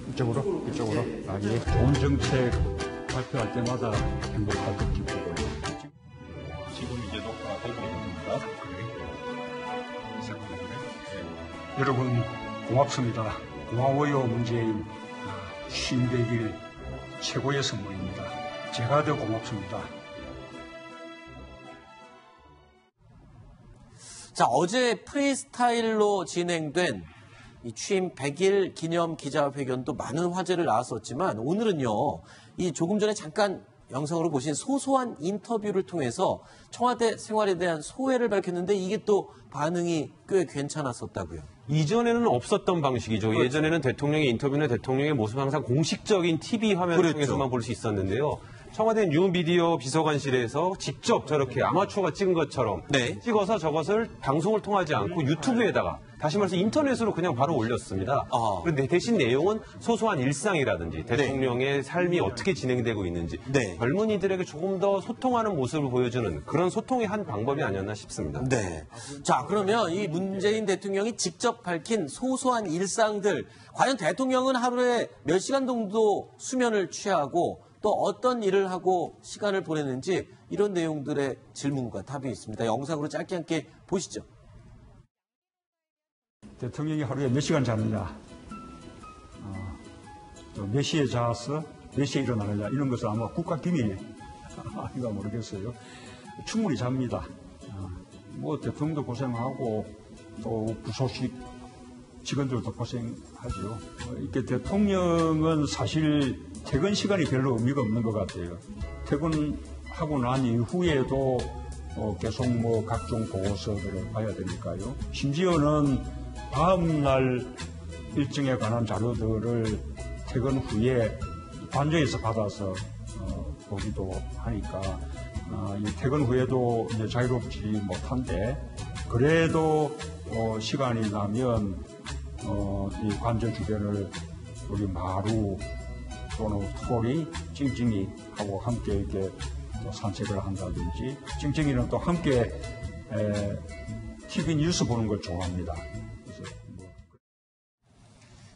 이쪽으로? 이쪽으로? 아, 예. 좋은 정책 발표할 때마다 행복하게 기쁘고요. 지금 이제 녹화가 되고 있습니다. 네. 여러분, 고맙습니다. 고마워요, 문재인. 쉰 100일 최고의 선물입니다. 제가 더 고맙습니다. 자, 어제 프리스타일로 진행된 이 취임 100일 기념 기자회견도 많은 화제를 낳았었지만 오늘은요, 이 조금 전에 잠깐 영상으로 보신 소소한 인터뷰를 통해서 청와대 생활에 대한 소회를 밝혔는데 이게 또 반응이 꽤 괜찮았었다고요. 이전에는 없었던 방식이죠. 그렇죠. 예전에는 대통령의 인터뷰나 대통령의 모습 항상 공식적인 TV 화면을 그렇죠. 통해서만 볼 수 있었는데요. 청와대 뉴미디어 비서관실에서 직접 저렇게 아마추어가 찍은 것처럼 네. 찍어서 저것을 방송을 통하지 않고 유튜브에다가 다시 말해서 인터넷으로 그냥 바로 올렸습니다. 그런데 대신 내용은 소소한 일상이라든지 대통령의 삶이 어떻게 진행되고 있는지 젊은이들에게 조금 더 소통하는 모습을 보여주는 그런 소통의 한 방법이 아니었나 싶습니다. 네. 자, 그러면 이 문재인 대통령이 직접 밝힌 소소한 일상들, 과연 대통령은 하루에 몇 시간 정도 수면을 취하고 또 어떤 일을 하고 시간을 보내는지 이런 내용들의 질문과 답이 있습니다. 영상으로 짧게 함께 보시죠. 대통령이 하루에 몇 시간 자느냐, 또 몇 시에 자서 몇 시에 일어나느냐, 이런 것은 아마 국가 기밀 아닌가 모르겠어요. 충분히 잡니다. 뭐 대통령도 고생하고 또 부소식 직원들도 고생하죠. 이게 대통령은 사실 퇴근 시간이 별로 의미가 없는 것 같아요. 퇴근하고 난 이후에도 계속 뭐 각종 보고서들을 봐야 되니까요. 심지어는 다음 날 일정에 관한 자료들을 퇴근 후에 관저에서 받아서 보기도 하니까 이 퇴근 후에도 이제 자유롭지 못한데 그래도 시간이 나면 이 관저 주변을 우리 마루 또는 토리, 찡찡이 하고 함께 이렇게 산책을 한다든지, 찡찡이는 또 함께 TV 뉴스 보는 걸 좋아합니다. 그래서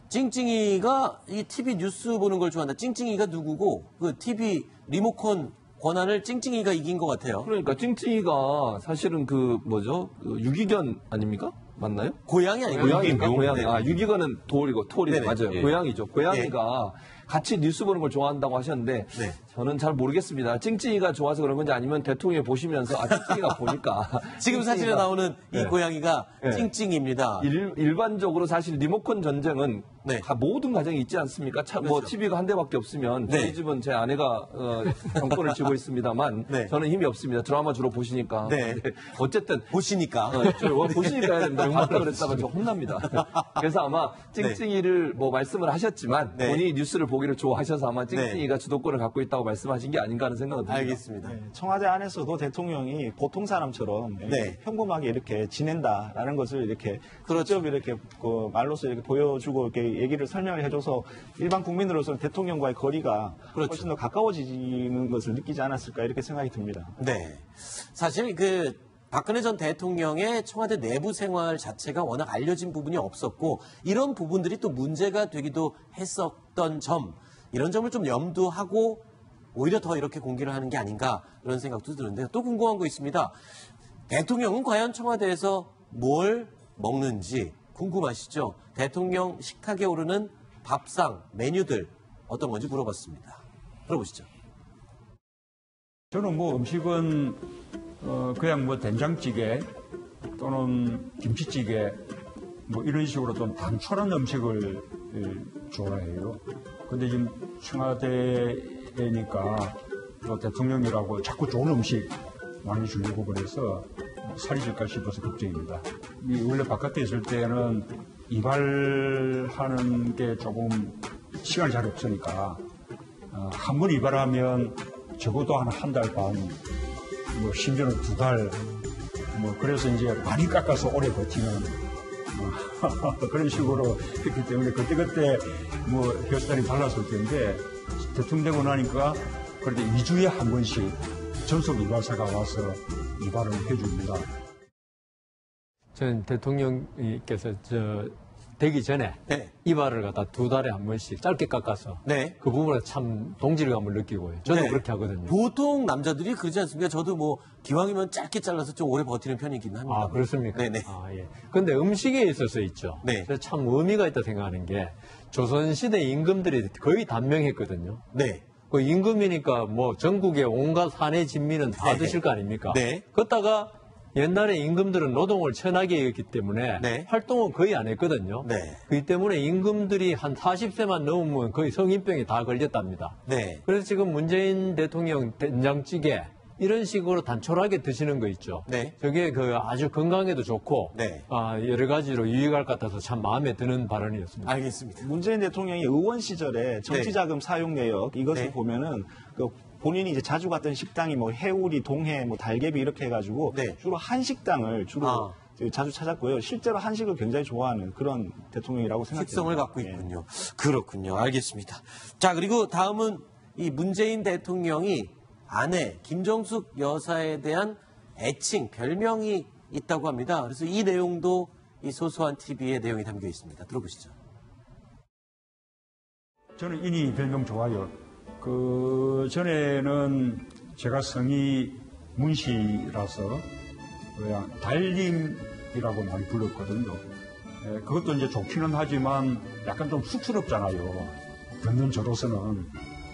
찡찡이가 이 TV 뉴스 보는 걸 좋아한다. 찡찡이가 누구고 그 TV 리모컨 권한을 찡찡이가 이긴 것 같아요. 그러니까 찡찡이가 사실은 그 뭐죠? 유기견 아닙니까? 맞나요? 고양이 아니고 고양인가? 고양이. 네. 아, 유기견은 돌이고 토리 맞아요. 예. 고양이죠. 고양이가 같이 뉴스 보는 걸 좋아한다고 하셨는데 저는 잘 모르겠습니다. 찡찡이가 좋아서 그런 건지 아니면 대통령이 보시면서 찡찡이가 보니까 지금 사진에 나오는 이 고양이가 찡찡입니다. 일반적으로 사실 리모컨 전쟁은 모든 가정이 있지 않습니까? 뭐 TV가 한 대밖에 없으면 저희 집은 제 아내가 정권을 쥐고 있습니다만 저는 힘이 없습니다. 드라마 주로 보시니까. 어쨌든 보시니까 보시니까 해야 됩니다. 봤다 그랬다가 저 혼납니다. 그래서 아마 찡찡이를 뭐 말씀을 하셨지만 본인이 뉴스를 보기를 좋아하셔서 아마 찡찡이가 주도권을 갖고 있다고 말씀하신 게 아닌가 하는 생각은 듭니다. 알겠습니다. 청와대 안에서도 대통령이 보통 사람처럼 평범하게 이렇게 지낸다라는 것을 이렇게 직접 이렇게 그 말로서 이렇게 보여주고 이렇게 얘기를 설명을 해줘서 일반 국민으로서는 대통령과의 거리가 훨씬 더 가까워지는 것을 느끼지 않았을까 이렇게 생각이 듭니다. 네, 사실 그 박근혜 전 대통령의 청와대 내부 생활 자체가 워낙 알려진 부분이 없었고 이런 부분들이 또 문제가 되기도 했었던 점, 이런 점을 좀 염두하고 오히려 더 이렇게 공개를 하는 게 아닌가 이런 생각도 드는데 또 궁금한 거 있습니다. 대통령은 과연 청와대에서 뭘 먹는지 궁금하시죠? 대통령 식탁에 오르는 밥상, 메뉴들 어떤 건지 물어봤습니다. 들어보시죠. 저는 뭐 음식은 그냥 뭐 된장찌개 또는 김치찌개 뭐 이런 식으로 좀 단촐한 음식을 좋아해요. 근데 지금 청와대니까 또 대통령이라고 자꾸 좋은 음식 많이 주려고 그래서 살이 찔까 싶어서 걱정입니다. 원래 바깥에 있을 때는 이발하는 게 조금 시간이 잘 없으니까 한 번 이발하면 적어도 한 달 반, 뭐 심지어는 2달, 뭐 그래서 이제 많이 깎아서 오래 버티는 그런 식으로 했기 때문에 그때 뭐 헤어스타일이 달랐을 텐데 대통령 되고 나니까 그래도 2주에 한 번씩 전속 이발사가 와서 이발을 해줍니다. 저는 대통령께서 되기 전에 네. 이발을 갖다 2달에 한 번씩 짧게 깎아서 네. 그 부분에 참 동질감을 느끼고요. 저도 네. 그렇게 하거든요. 보통 남자들이 그러지 않습니까? 저도 뭐 기왕이면 짧게 잘라서 좀 오래 버티는 편이긴 합니다. 아, 그렇습니까? 네네. 아, 예. 근데 음식에 있어서 있죠. 네. 그래서 참 의미가 있다 생각하는 게 조선시대 임금들이 거의 단명했거든요. 네. 그 임금이니까 뭐 전국의 온갖 산의 진미는 다 네. 드실 거 아닙니까? 네. 그러다가 옛날에 임금들은 노동을 천하게 했기 때문에 네. 활동을 거의 안 했거든요. 네. 그렇기 때문에 임금들이 한 40세만 넘으면 거의 성인병이 다 걸렸답니다. 네. 그래서 지금 문재인 대통령 된장찌개 이런 식으로 단촐하게 드시는 거 있죠. 네. 저게 그 아주 건강에도 좋고 네. 여러 가지로 유익할 것 같아서 참 마음에 드는 발언이었습니다. 알겠습니다. 문재인 대통령이 의원 시절에 정치자금 사용 내역 이것을 네. 보면은 그 본인이 이제 자주 갔던 식당이 뭐 해우리, 동해, 뭐 달개비 이렇게 해가지고 네. 주로 한식당을 주로 자주 찾았고요. 실제로 한식을 굉장히 좋아하는 그런 대통령이라고 생각합니다. 특성을 갖고 예. 있군요. 그렇군요. 알겠습니다. 자, 그리고 다음은 이 문재인 대통령이 아내 김정숙 여사에 대한 애칭, 별명이 있다고 합니다. 그래서 이 내용도 이 소소한 TV의 내용이 담겨 있습니다. 들어보시죠. 저는 이니 별명 좋아요. 그 전에는 제가 성이 문씨라서 그냥 달님이라고 많이 불렀거든요. 그것도 이제 좋기는 하지만 약간 좀 쑥스럽잖아요. 듣는 저로서는.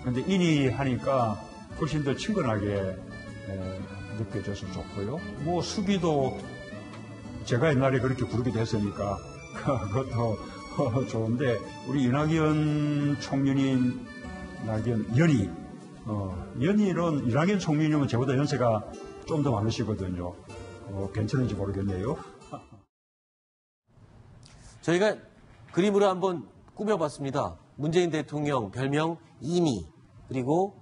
근데 이니 하니까 훨씬 더 친근하게 느껴져서 좋고요. 뭐 수비도 제가 옛날에 그렇게 부르기도 했으니까 그것도 좋은데 우리 이낙연 총리는 연희는 이낙연 총리님은 저보다 연세가 좀 더 많으시거든요. 괜찮은지 모르겠네요. 저희가 그림으로 한번 꾸며봤습니다. 문재인 대통령 별명 이니, 그리고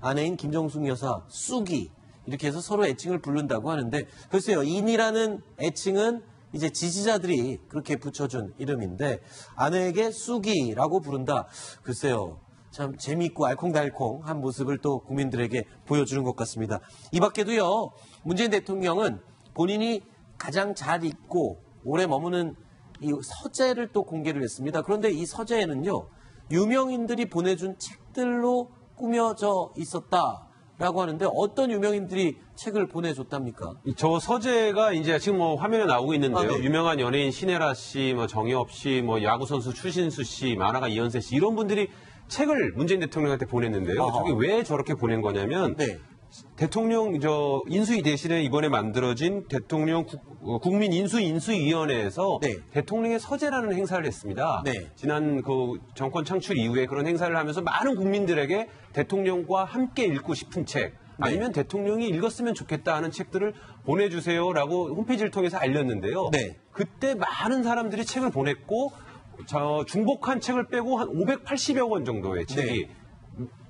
아내인 김정숙 여사 쑥이, 이렇게 해서 서로 애칭을 부른다고 하는데, 글쎄요, 이니라는 애칭은 이제 지지자들이 그렇게 붙여준 이름인데 아내에게 쑥이라고 부른다. 글쎄요, 참 재미있고 알콩달콩한 모습을 또 국민들에게 보여주는 것 같습니다. 이 밖에도요, 문재인 대통령은 본인이 가장 잘 읽고 오래 머무는 이 서재를 또 공개를 했습니다. 그런데 이 서재에는요, 유명인들이 보내준 책들로 꾸며져 있었다라고 하는데, 어떤 유명인들이 책을 보내줬답니까? 저 서재가 이제 지금 뭐 화면에 나오고 있는데요. 네. 유명한 연예인 신혜라 씨, 뭐 정엽 씨, 뭐 야구선수 추신수 씨, 만화가 이현세 씨, 이런 분들이 책을 문재인 대통령한테 보냈는데요. 아하. 저게 왜 저렇게 보낸 거냐면, 네. 대통령 인수위 대신에 이번에 만들어진 대통령 국민 인수위원회에서 네. 대통령의 서재라는 행사를 했습니다. 네. 지난 그 정권 창출 이후에 그런 행사를 하면서 많은 국민들에게 대통령과 함께 읽고 싶은 책, 아니면 대통령이 읽었으면 좋겠다 하는 책들을 보내주세요라고 홈페이지를 통해서 알렸는데요. 네. 그때 많은 사람들이 책을 보냈고, 중복한 책을 빼고 한 580여 권 정도의 책이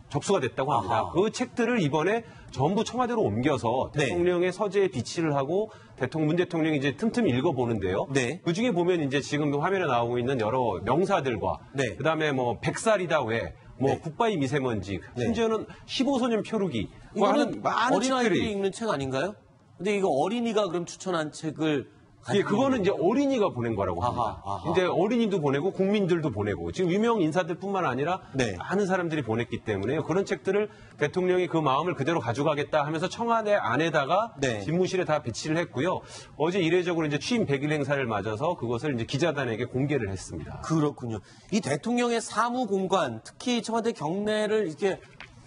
접수가 됐다고 합니다. 아하. 그 책들을 이번에 전부 청와대로 옮겨서 네. 대통령의 서재에 비치를 하고 문 대통령이 이제 틈틈이 읽어보는데요. 네. 그 중에 보면 이제 지금 화면에 나오고 있는 여러 명사들과 네. 그다음에 뭐 백살이다 왜, 뭐 네. 굿바이 미세먼지, 네. 심지어는 15소년 표류기, 뭐 이거는 하는 많은 어린아이들이 책들이. 읽는 책 아닌가요? 근데 이거 어린이가 그럼 추천한 책을 예, 그거는 이제 어린이가 보낸 거라고 합니다. 아하. 이제 어린이도 보내고 국민들도 보내고 지금 유명 인사들뿐만 아니라 네. 많은 사람들이 보냈기 때문에 그런 책들을 대통령이 그 마음을 그대로 가져가겠다 하면서 청와대 안에다가 네. 집무실에 다 배치를 했고요. 어제 이례적으로 이제 취임 100일 행사를 맞아서 그것을 이제 기자단에게 공개를 했습니다. 그렇군요. 이 대통령의 사무 공간, 특히 청와대 경내를 이렇게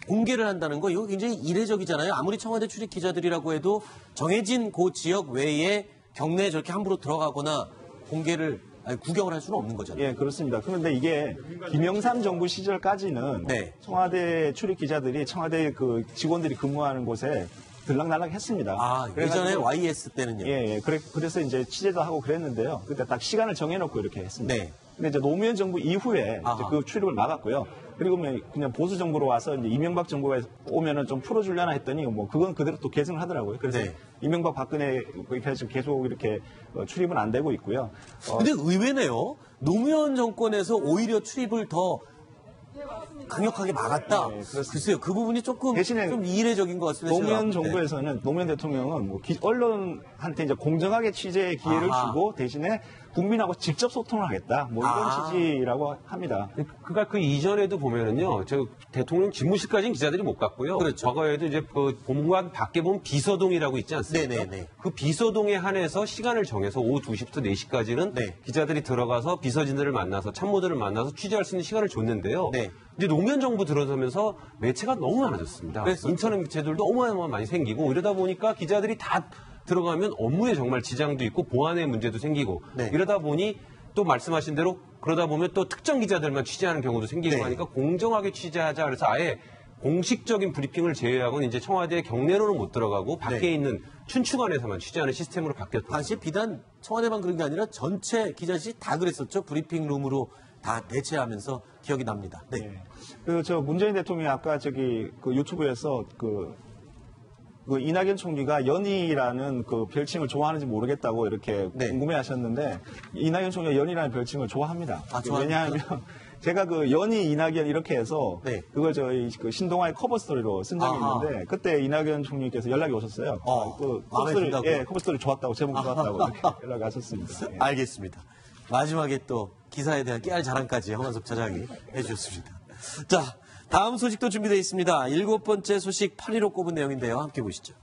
공개를 한다는 거, 이거 굉장히 이례적이잖아요. 아무리 청와대 출입 기자들이라고 해도 정해진 그 지역 외에 경내에 저렇게 함부로 들어가거나 구경을 할 수는 없는 거잖아요. 예, 그렇습니다. 그런데 이게 김영삼 정부 시절까지는 네. 청와대 출입 기자들이 청와대 그 직원들이 근무하는 곳에 들락날락 했습니다. 아, 예전에 YS 때는요. 예. 그래서 이제 취재도 하고 그랬는데요. 그때 딱 시간을 정해놓고 이렇게 했습니다. 네. 근데 이제 노무현 정부 이후에 이제 아하. 그 출입을 막았고요. 그리고 그냥 보수 정부로 와서 이제 이명박 정부가 오면은 좀 풀어주려나 했더니 뭐 그건 그대로 또 계승을 하더라고요. 그래서 네. 이명박 박근혜 계속 이렇게 출입은 안 되고 있고요. 근데 의외네요. 노무현 정권에서 오히려 출입을 더 강력하게 막았다. 네, 그렇습니다. 글쎄요, 그 부분이 조금 대신에 좀 이례적인 것 같습니다. 노무현 제가. 정부에서는 노무현 대통령은 뭐 언론한테 이제 공정하게 취재의 기회를 아하. 주고 대신에 국민하고 직접 소통을 하겠다. 뭐 이런 취지라고 합니다. 그러니까 그 이전에도 보면은요, 저 대통령 집무실까지는 기자들이 못 갔고요. 그렇죠. 과거에도 이제 그 본관 밖에 보면 비서동이라고 있지 않습니까? 네네네. 그 비서동에 한해서 시간을 정해서 오후 2시부터 4시까지는 네. 기자들이 들어가서 비서진들을 만나서 참모들을 만나서 취재할 수 있는 시간을 줬는데요. 네. 이제 노무현 정부 들어서면서 매체가 너무 많아졌습니다. 그랬었죠. 인터넷 매체들도 어마어마하게 많이 생기고 이러다 보니까 기자들이 다 들어가면 업무에 정말 지장도 있고 보안의 문제도 생기고 네. 이러다 보니 또 말씀하신 대로 그러다 보면 또 특정 기자들만 취재하는 경우도 생기고 네. 하니까 공정하게 취재하자 그래서 아예 공식적인 브리핑을 제외하고는 이제 청와대 경내로는 못 들어가고 밖에 네. 있는 춘추관에서만 취재하는 시스템으로 바뀌었다. 당시 비단 청와대만 그런 게 아니라 전체 기자실이 다 그랬었죠. 브리핑 룸으로 다 대체하면서 기억이 납니다. 네. 저 문재인 대통령이 아까 그 유튜브에서 그 이낙연 총리가 연희라는 그 별칭을 좋아하는지 모르겠다고 이렇게 네. 궁금해하셨는데 이낙연 총리가 연희라는 별칭을 좋아합니다. 좋아합니까? 왜냐하면 제가 그 연희 이낙연 이렇게 해서 네. 그걸 저희 그 신동아의 커버 스토리로 쓴 적이 있는데 그때 이낙연 총리께서 연락이 오셨어요. 그 커버 마음에 스토리, 든다고? 예, 커버 스토리 좋았다고 제목 좋았다고 이렇게 연락이 왔었습니다. 예. 알겠습니다. 마지막에 또 기사에 대한 깨알 자랑까지 황원석 차장이 해주셨습니다. 자, 다음 소식도 준비되어 있습니다. 7번째 소식 8위로 꼽은 내용인데요. 함께 보시죠.